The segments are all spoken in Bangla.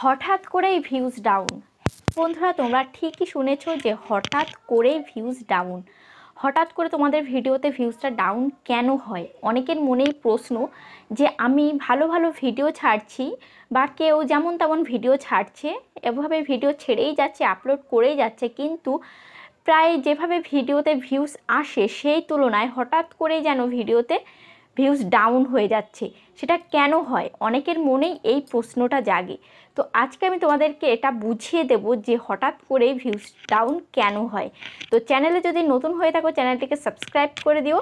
হঠাৎ করেই ভিউজ ডাউন। বন্ধুরা, তোমরা ঠিকই শুনেছো যে হঠাৎ করেই ভিউজ ডাউন। হঠাৎ করে তোমাদের ভিডিওতে ভিউজটা ডাউন কেন হয়? অনেকের মনেই প্রশ্ন যে আমি ভালো ভালো ভিডিও ছাড়ছি বা কেউ যেমন তেমন ভিডিও ছাড়ছে, এভাবে ভিডিও ছেড়েই যাচ্ছে, আপলোড করেই যাচ্ছে, কিন্তু প্রায় যেভাবে ভিডিওতে ভিউজ আসে সেই তুলনায় হঠাৎ করেই যেন ভিডিওতে ভিউজ ডাউন হয়ে যাচ্ছে। সেটা কেন হয়? অনেকের মনেই এই প্রশ্নটা জাগে। তো আজকে আমি তোমাদেরকে এটা বুঝিয়ে দেব যে হঠাৎ করে ভিউজ ডাউন কেন হয়। তো চ্যানেলে যদি নতুন হয়ে থাকো চ্যানেলটিকে সাবস্ক্রাইব করে দিও,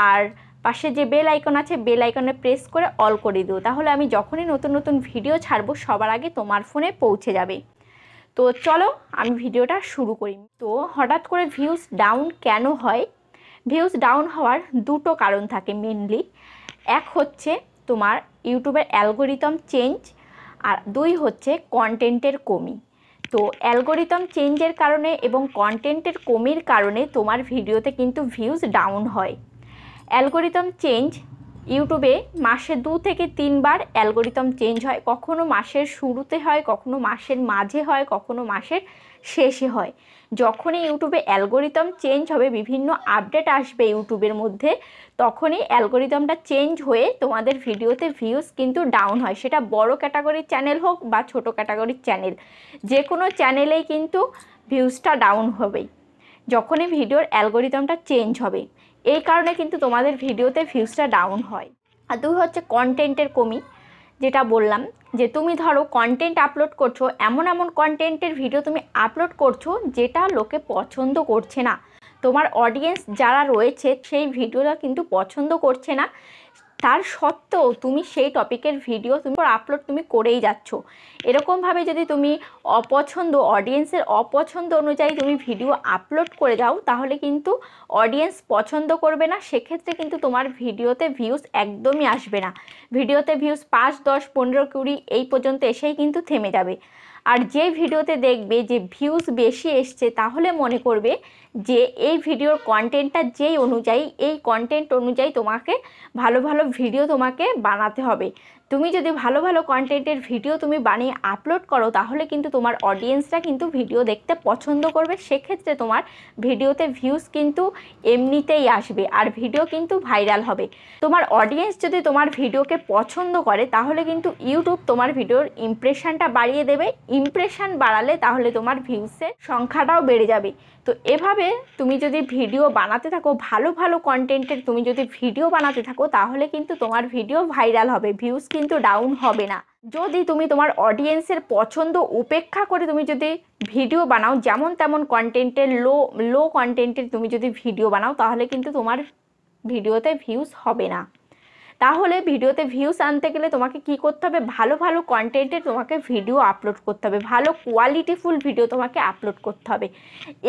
আর পাশে যে বেল আইকন আছে বেল আইকনে প্রেস করে অল করে দিও, তাহলে আমি যখনই নতুন নতুন ভিডিও ছাড়বো সবার আগে তোমার ফোনে পৌঁছে যাবে। তো চলো আমি ভিডিওটা শুরু করি। তো হঠাৎ করে ভিউজ ডাউন কেন হয়? ভিউজ ডাউন হওয়ার দুটো কারণ থাকে মেনলি। এক হচ্ছে তোমার ইউটিউবের অ্যালগোরিদম চেঞ্জ, আর দুই হচ্ছে কন্টেন্টের কমি। তো অ্যালগোরিদম চেঞ্জের কারণে এবং কন্টেন্টের কমির কারণে তোমার ভিডিওতে কিন্তু ভিউজ ডাউন হয়। অ্যালগোরিদম চেঞ্জ, ইউটিউবে মাসে 2 থেকে 3 বার অ্যালগোরিদম চেঞ্জ হয়। কখনো মাসের শুরুতে হয়, কখনো মাসের মাঝে হয়, কখনো মাসের শেষে হয়। যখনই ইউটিউবে অ্যালগোরিদম চেঞ্জ হবে, বিভিন্ন আপডেট আসবে ইউটিউবের মধ্যে, তখনই অ্যালগোরিদমটা চেঞ্জ হয়ে তোমাদের ভিডিওতে ভিউজ কিন্তু ডাউন হয়। সেটা বড় ক্যাটাগরির চ্যানেল হোক বা ছোট ক্যাটাগরির চ্যানেল, যে কোনো চ্যানেলেই কিন্তু ভিউজটা ডাউন হবেই যখনই ভিডিওর অ্যালগোরিদমটা চেঞ্জ হবে। এই কারণে কিন্তু তোমাদের ভিডিওতে ভিউজটা ডাউন হয়। আর দুই হচ্ছে কন্টেন্টের কমি। যেটা বললাম যে তুমি ধরো কন্টেন্ট আপলোড করছো, এমন এমন কন্টেন্টের ভিডিও তুমি আপলোড করছো যেটা লোকে পছন্দ করছে না, তোমার অডিয়েন্স যারা রয়েছে সেই ভিডিওটা কিন্তু পছন্দ করছে না, তার সত্ত্বেও তুমি সেই টপিকের ভিডিও আপলোড করেই যাচ্ছ। এরকমভাবে যদি তুমি অডিয়েন্সের অপছন্দ অনুযায়ী তুমি ভিডিও আপলোড করে যাও, তাহলে কিন্তু অডিয়েন্স পছন্দ করবে না। সেক্ষেত্রে কিন্তু তোমার ভিডিওতে ভিউজ একদমই আসবে না। ভিডিওতে ভিউজ 5, 10, 15, 20 এই পর্যন্ত এসেই কিন্তু থেমে যাবে। আর যে ভিডিওতে দেখবে যে ভিউজ বেশি এসছে, তাহলে মনে করবে যে এই ভিডিওর কন্টেন্টটা যেই অনুযায়ী, এই কন্টেন্ট অনুযায়ী তোমাকে ভালো ভালো ভিডিও তোমাকে বানাতে হবে। তুমি যদি ভালো ভালো কন্টেন্টের ভিডিও তুমি বানিয়ে আপলোড করো, তাহলে কিন্তু তোমার অডিয়েন্সরা কিন্তু ভিডিও দেখতে পছন্দ করবে। সেক্ষেত্রে তোমার ভিডিওতে ভিউজ কিন্তু এমনিতেই আসবে, আর ভিডিও কিন্তু ভাইরাল হবে। তোমার অডিয়েন্স যদি তোমার ভিডিওকে পছন্দ করে, তাহলে কিন্তু ইউটিউব তোমার ভিডিওর ইমপ্রেশনটা বাড়িয়ে দেবে। ইমপ্রেশন বাড়ালে তাহলে তোমার ভিউজের সংখ্যাটাও বেড়ে যাবে। তো এভাবে তুমি যদি ভিডিও বানাতে থাকো, ভালো ভালো কন্টেন্টের তুমি যদি ভিডিও বানাতে থাকো, তাহলে কিন্তু তোমার ভিডিও ভাইরাল হবে, ভিউজ কিন্তু ডাউন হবে না। যদি তুমি তোমার অডিয়েন্সের পছন্দ উপেক্ষা করে তুমি যদি ভিডিও বানাও, যেমন তেমন কন্টেন্টের লো কন্টেন্টের তুমি যদি ভিডিও বানাও, তাহলে কিন্তু তোমার ভিডিওতে ভিউজ হবে না। তাহলে ভিডিওতে ভিউজ আনতে গেলে তোমাকে কি করতে হবে? ভালো ভালো কন্টেন্টের তোমাকে ভিডিও আপলোড করতে হবে, ভালো কোয়ালিটিফুল ভিডিও তোমাকে আপলোড করতে হবে।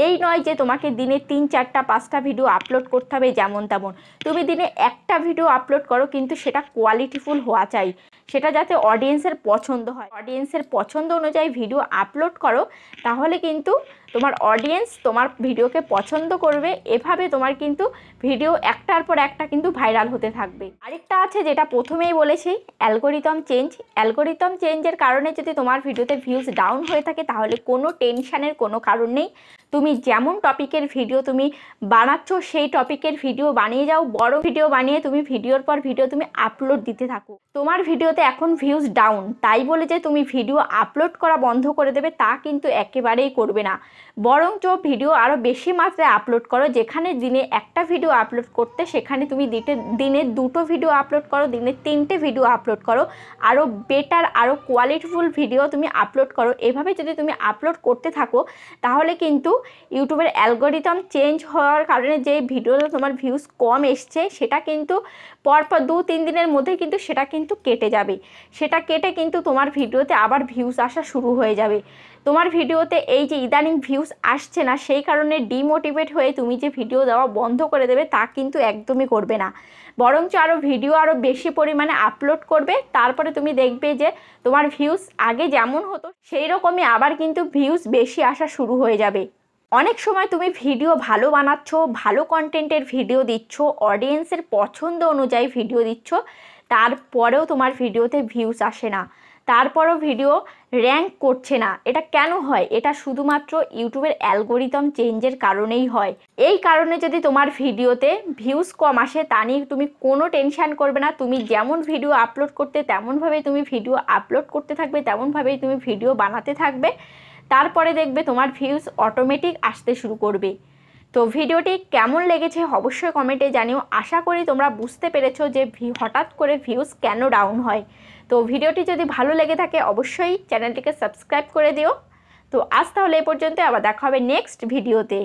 এই নয় যে তোমাকে দিনে 3, 4, 5টা ভিডিও আপলোড করতে হবে যেমন তেমন। তুমি দিনে একটা ভিডিও আপলোড করো, কিন্তু সেটা কোয়ালিটিফুল হওয়া চাই, সেটা যাতে অডিয়েন্সের পছন্দ হয়। অডিয়েন্সের পছন্দ অনুযায়ী ভিডিও আপলোড করো, তাহলে কিন্তু তোমার অডিয়েন্স তোমার ভিডিওকে পছন্দ করবে। এভাবে তোমার কিন্তু ভিডিও একটার পর একটা কিন্তু ভাইরাল হতে থাকবে। আরেকটা আছে, যেটা প্রথমেই বলেছি, অ্যালগোরিদম চেঞ্জ। অ্যালগোরিদম চেঞ্জের কারণে যদি তোমার ভিডিওতে ভিউজ ডাউন হয়ে থাকে, তাহলে কোনো টেনশানের কোনো কারণ নেই। তুমি যেমন টপিকের ভিডিও তুমি বানাচ্ছ, সেই টপিকের ভিডিও বানিয়ে যাও, বড় ভিডিও বানিয়ে তুমি ভিডিওর পর ভিডিও তুমি আপলোড দিতে থাকো। তোমার ভিডিওতে এখন ভিউজ ডাউন, তাই বলে যে তুমি ভিডিও আপলোড করা বন্ধ করে দেবে তা কিন্তু একেবারেই করবে না। বরঞ্চ ভিডিও আরও বেশি মাত্রায় আপলোড করো। যেখানে দিনে একটা ভিডিও আপলোড করতে, সেখানে তুমি দিনে 2টো ভিডিও আপলোড করো, দিনে 3টে ভিডিও আপলোড করো। আরও বেটার, আরও কোয়ালিটিফুল ভিডিও তুমি আপলোড করো। এভাবে যদি তুমি আপলোড করতে থাকো, তাহলে কিন্তু ইউটিউবের অ্যালগোরিদম চেঞ্জ হওয়ার কারণে যে ভিডিওতে তোমার ভিউজ কম এসছে, সেটা কিন্তু পরপর 2-3 দিনের মধ্যে কিন্তু সেটা কিন্তু কেটে যাবে। সেটা কেটে কিন্তু তোমার ভিডিওতে আবার ভিউজ আসা শুরু হয়ে যাবে। তোমার ভিডিওতে এই যে ইদানিং ভিউজ আসছে না, সেই কারণে ডিমোটিভেট হয়ে তুমি যে ভিডিও দেওয়া বন্ধ করে দেবে, তা কিন্তু একদমই করবে না। বরঞ্চ ভিডিও আরও বেশি পরিমাণে আপলোড করবে। তারপরে তুমি দেখবে যে তোমার ভিউজ আগে যেমন হতো সেই রকমই আবার কিন্তু ভিউজ বেশি আসা শুরু হয়ে যাবে। অনেক সময় তুমি ভিডিও ভালো বানাচ্ছ, ভালো কন্টেন্টের ভিডিও দিচ্ছ, অডিয়েন্সের পছন্দ অনুযায়ী ভিডিও দিচ্ছ, তারপরেও তোমার ভিডিওতে ভিউজ আসে না। তারপরও ভিডিও র্যাঙ্ক করছে না। এটা কেন হয়? এটা শুধুমাত্র ইউটিউবের অ্যালগোরিদম চেঞ্জের কারণেই হয়। এই কারণে যদি তোমার ভিডিওতে ভিউজ কম আসে তা নিয়ে তুমি কোনো টেনশন করবে না। তুমি যেমন ভিডিও আপলোড করতে তেমনভাবেই তুমি ভিডিও আপলোড করতে থাকবে, তেমনভাবেই তুমি ভিডিও বানাতে থাকবে। তারপরে দেখবে তোমার ভিউজ অটোমেটিক আসতে শুরু করবে। তো ভিডিওটি কেমন লেগেছে অবশ্যই কমেন্টে জানিও। আশা করি তোমরা বুঝতে পেরেছো যে হঠাৎ করে ভিউজ কেন ডাউন হয়। তো ভিডিওটি যদি ভালো লেগে থাকে অবশ্যই চ্যানেলটিকে সাবস্ক্রাইব করে দিও। তো আজ তাহলে এই পর্যন্ত, আবার দেখা হবে নেক্সট ভিডিওতে।